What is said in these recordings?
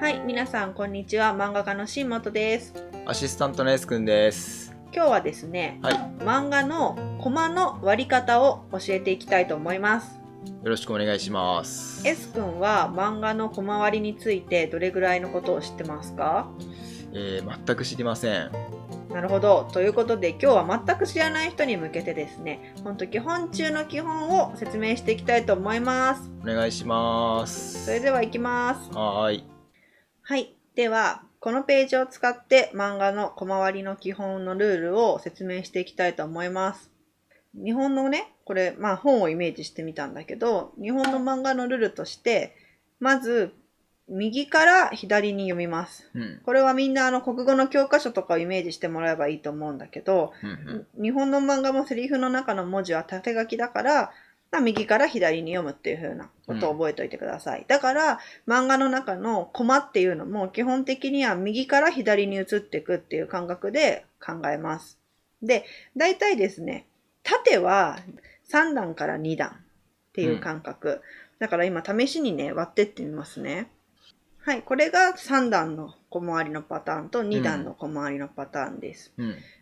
はい、皆さんこんにちは。漫画家の新本です。アシスタントの S 君です。今日はですね、はい。漫画のコマの割り方を教えていきたいと思います。よろしくお願いします。S 君は漫画のコマ割りについてどれぐらいのことを知ってますか？全く知りません。なるほど。ということで今日は全く知らない人に向けてですね、基本中の基本を説明していきたいと思います。お願いします。それでは行きます。はーい。はい。では、このページを使って漫画のコマ割りの基本のルールを説明していきたいと思います。日本のね、これ、本をイメージしてみたんだけど、日本の漫画のルールとして、まず、右から左に読みます。これはみんな国語の教科書とかをイメージしてもらえばいいと思うんだけど、日本の漫画もセリフの中の文字は縦書きだから、右から左に読むっていう風なことを覚えておいてください。だから、漫画の中のコマっていうのも基本的には右から左に移っていくっていう感覚で考えます。で、大体ですね、縦は3段から2段っていう感覚。だから今試しにね、割ってってみますね。はい、これが3段の小回りのパターンと2段の小回りのパターンです。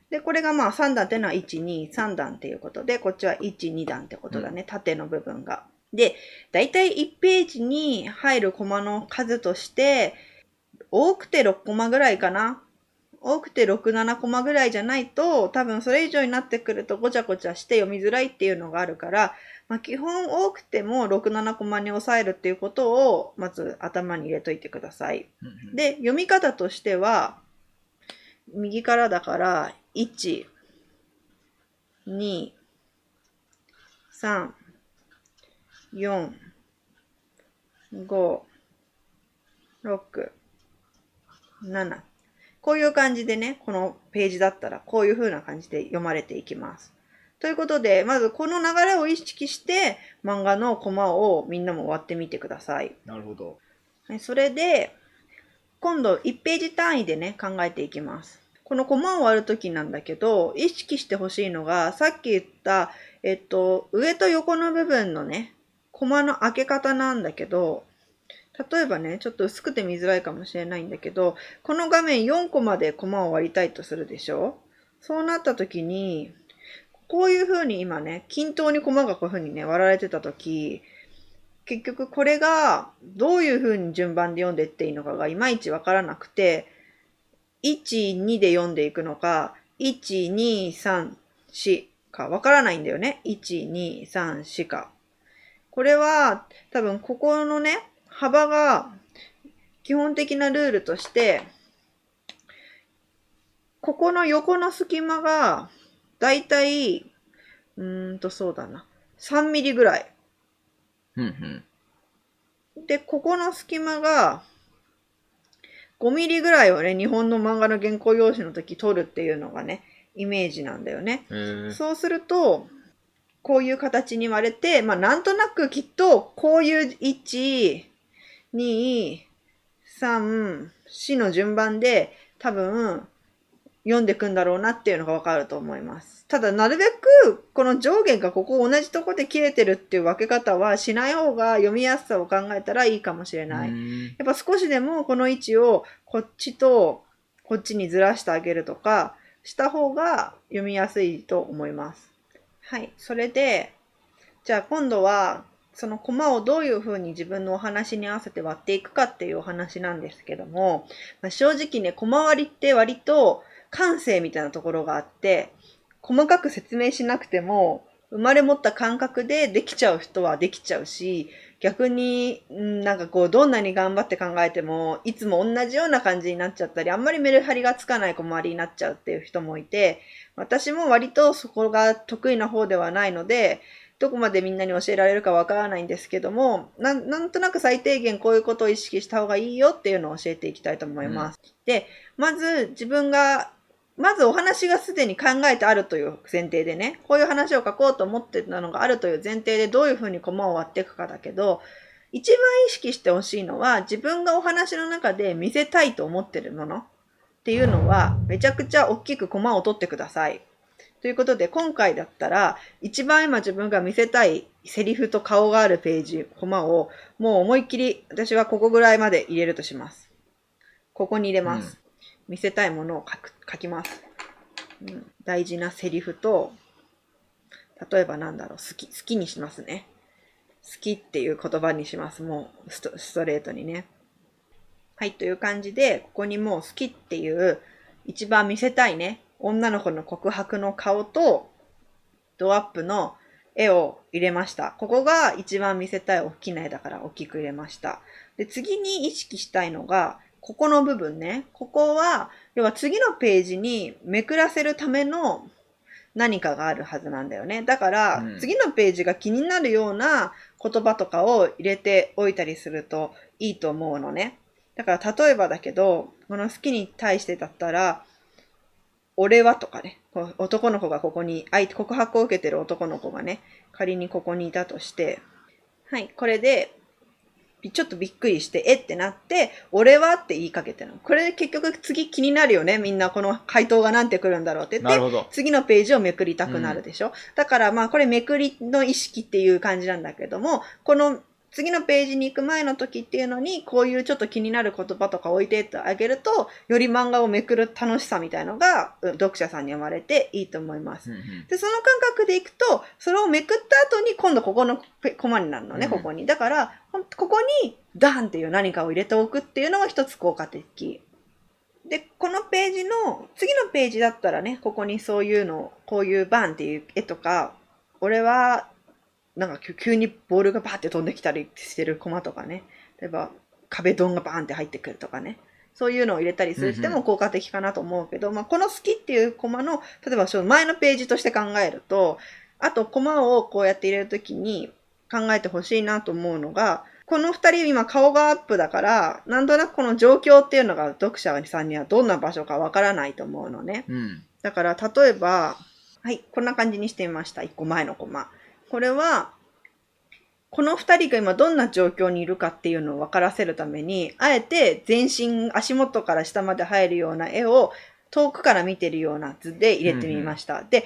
で、これが3段っていうのは1、2、3段っていうことで、こっちは1、2段ってことだね。縦の部分が。で、だいたい1ページに入るコマの数として、多くて6コマぐらいかな。多くて6、7コマぐらいじゃないと、多分それ以上になってくるとごちゃごちゃして読みづらいっていうのがあるから、基本多くても6、7コマに抑えるっていうことを、まず頭に入れといてください。で、読み方としては、右からだから、1、2、3、4、5、6、7。こういう感じでね、このページだったらこういう風な感じで読まれていきます。ということで、まずこの流れを意識して漫画のコマをみんなも割ってみてください。なるほど。はい、それで、今度1ページ単位でね、考えていきます。このコマを割るときなんだけど、意識してほしいのが、さっき言った、上と横の部分のね、コマの開け方なんだけど、例えばね、ちょっと薄くて見づらいかもしれないんだけど、この画面4コマでコマを割りたいとするでしょ？そうなったときに、こういう風に今ね、均等にコマがこういう風にね、割られてたとき、結局これがどういう風に順番で読んでいっていいのかがいまいちわからなくて、1、2で読んでいくのか、1、2、3、4かわからないんだよね。1、2、3、4か。これは多分ここのね、幅が基本的なルールとして、ここの横の隙間がだいたい、そうだな。3ミリぐらい。で、ここの隙間が5ミリぐらいをね、日本の漫画の原稿用紙の時取るっていうのがね、イメージなんだよね。そうすると、こういう形に割れて、なんとなくきっと、こういう1、2、3、4の順番で多分読んでいくんだろうなっていうのがわかると思います。ただ、なるべくこの上下がここ同じとこで切れてるっていう分け方はしない方が読みやすさを考えたらいいかもしれない。やっぱ少しでもこの位置をこっちとこっちにずらしてあげるとかした方が読みやすいと思います。はい。それで、じゃあ今度はそのコマをどういうふうに自分のお話に合わせて割っていくかっていうお話なんですけども、正直ね、コマ割りって割と感性みたいなところがあって、細かく説明しなくても、生まれ持った感覚でできちゃう人はできちゃうし、逆に、どんなに頑張って考えても、いつも同じような感じになっちゃったり、あんまりメリハリがつかないコマ割りになっちゃうっていう人もいて、私も割とそこが得意な方ではないので、どこまでみんなに教えられるかわからないんですけども、なんとなく最低限こういうことを意識した方がいいよっていうのを教えていきたいと思います。で、まずお話がすでに考えてあるという前提でね、こういう話を書こうと思ってたのがあるという前提でどういうふうにコマを割っていくかだけど、一番意識してほしいのは自分がお話の中で見せたいと思ってるものっていうのはめちゃくちゃ大きくコマを取ってください。ということで今回だったら一番今自分が見せたいセリフと顔があるページ、コマをもう思いっきり私はここぐらいまで入れるとします。ここに入れます。見せたいものを書きます。大事なセリフと、例えば好きにしますね。好きっていう言葉にします。もうストレートにね。はい、という感じで、ここにもう好きっていう一番見せたいね、女の子の告白の顔とドアップの絵を入れました。ここが一番見せたい大きな絵だから大きく入れました。で、次に意識したいのが、ここの部分ね。ここは、要は次のページにめくらせるための何かがあるはずなんだよね。だから、次のページが気になるような言葉とかを入れておいたりするといいと思うのね。だから例えばだけど、この好きに対してだったら、俺はとかね、男の子がここに、告白を受けてる男の子がね、仮にここにいたとして、はい、これで、ちょっとびっくりして、ってなって、俺はって言いかけてるの。これ結局次気になるよね。みんなこの回答がなんて来るんだろうって言って、次のページをめくりたくなるでしょ。だからまあこれめくりの意識っていう感じなんだけども、この次のページに行く前の時っていうのに、こういうちょっと気になる言葉とか置いてってあげると、より漫画をめくる楽しさみたいのが、読者さんに生まれていいと思います。で、その感覚でいくと、それをめくった後に今度ここのコマになるのね、ここに。だから、ここにダーンっていう何かを入れておくっていうのが一つ効果的。で、このページの、次のページだったらね、ここにそういうの、こういうバーンっていう絵とか、俺は、なんか急にボールがバーって飛んできたりしてるコマとかね。例えば壁ドンがバーンって入ってくるとかね。そういうのを入れたりするしても効果的かなと思うけど、まあこの好きっていうコマの、例えば前のページとして考えると、あとコマをこうやって入れるときに考えてほしいなと思うのが、この二人今顔がアップだから、なんとなくこの状況っていうのが読者さんにはどんな場所かわからないと思うのね。だから例えば、はい、こんな感じにしてみました。一個前のコマ。これは、この二人が今どんな状況にいるかっていうのを分からせるために、あえて全身、足元から下まで入るような絵を遠くから見てるような図で入れてみました。で、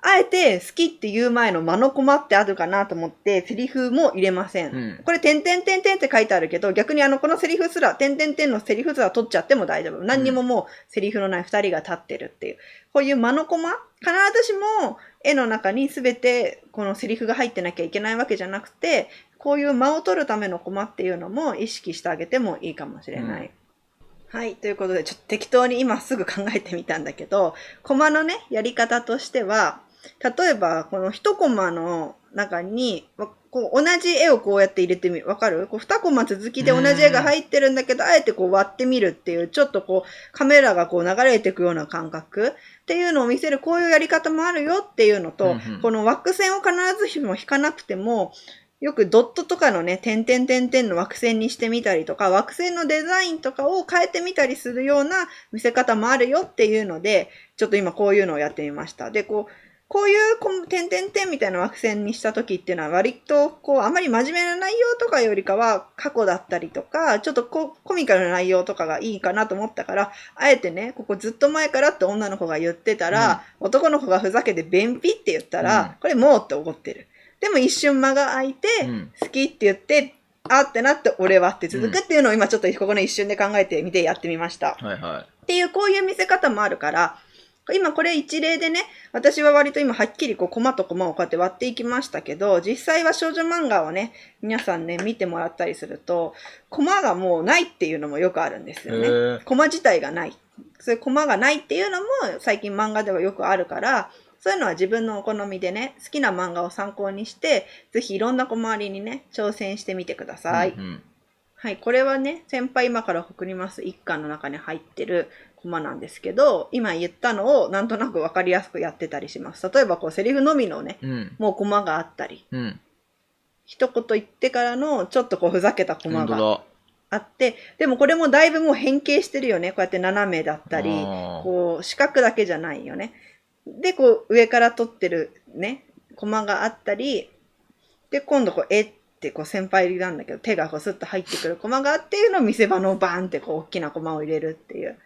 あえて好きって言う前の間のコマってあるかなと思ってセリフも入れません。これ、点々点々って書いてあるけど、逆にこのセリフすら、点々点のセリフすら取っちゃっても大丈夫。何にももうセリフのない二人が立ってるっていう。こういう間のコマ、必ずしも絵の中に全てこのセリフが入ってなきゃいけないわけじゃなくて、こういう間を取るためのコマっていうのも意識してあげてもいいかもしれない。はい。ということで、ちょっと適当に今すぐ考えてみたんだけど、コマのね、やり方としては、例えば、この一コマの中に、こう同じ絵をこうやって入れてみる。わかる？こう2コマ続きで同じ絵が入ってるんだけど、あえてこう割ってみるっていう、ちょっとこうカメラがこう流れていくような感覚っていうのを見せる、こういうやり方もあるよっていうのと、この枠線を必ずしも引かなくても、よくドットとかのね、点々点々の枠線にしてみたりとか、枠線のデザインとかを変えてみたりするような見せ方もあるよっていうので、ちょっと今こういうのをやってみました。で、こういう点々点みたいな枠線にした時っていうのは割とあまり真面目な内容とかよりかは過去だったりとか、ちょっとコミカルな内容とかがいいかなと思ったから、あえてね、ここずっと前からって女の子が言ってたら、男の子がふざけて便秘って言ったら、これもうって怒ってる。でも一瞬間が空いて、好きって言って、あってなって俺はって続くっていうのを今ちょっとここの一瞬で考えてみてやってみました。っていうこういう見せ方もあるから、今これ一例でね、私は割と今はっきりコマとコマをこうやって割っていきましたけど、実際は少女漫画をね、皆さんね、見てもらったりすると、コマがもうないっていうのもよくあるんですよね。コマ自体がない。そういうコマがないっていうのも最近漫画ではよくあるから、そういうのは自分のお好みでね、好きな漫画を参考にして、ぜひいろんな小回りにね、挑戦してみてください。はい、これはね、先輩今から送ります一巻の中に入ってるコマなんですけど、今言ったのをなんとなくわかりやすくやってたりします。例えばセリフのみのね、もうコマがあったり、一言言ってからのちょっとふざけたコマがあって、でもこれもだいぶもう変形してるよね。こうやって斜めだったり、四角だけじゃないよね。で、上から撮ってるね、コマがあったり、で、今度って先輩なんだけど、手がスッと入ってくるコマがあっていうのを見せ場のバーンって大きなコマを入れるっていう。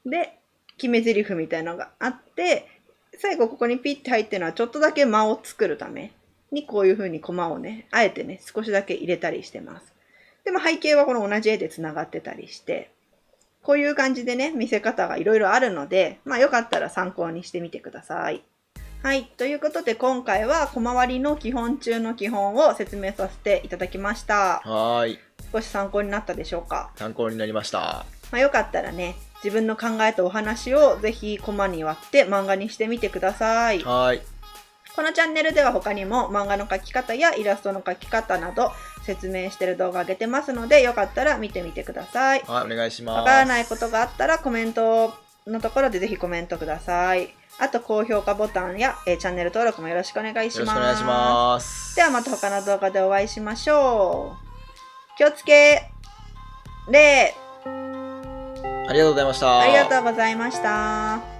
で、決め台詞みたいなのがあって、最後ここにピッて入ってるのはちょっとだけ間を作るためにこういう風にコマをね、あえてね、少しだけ入れたりしてます。でも背景はこの同じ絵で繋がってたりして、こういう感じでね、見せ方がいろいろあるので、よかったら参考にしてみてください。はい。ということで、今回は小回りの基本中の基本を説明させていただきました。はい。少し参考になったでしょうか？参考になりました。よかったらね、自分の考えたお話をぜひコマに割って漫画にしてみてください。はい。このチャンネルでは他にも漫画の描き方やイラストの描き方など説明してる動画上げてますので、よかったら見てみてください。はい、お願いします。わからないことがあったらコメントのところでぜひコメントください。あと高評価ボタンや、チャンネル登録もよろしくお願いします。よろしくお願いします。ではまた他の動画でお会いしましょう。気をつけ礼。ありがとうございました。ありがとうございました。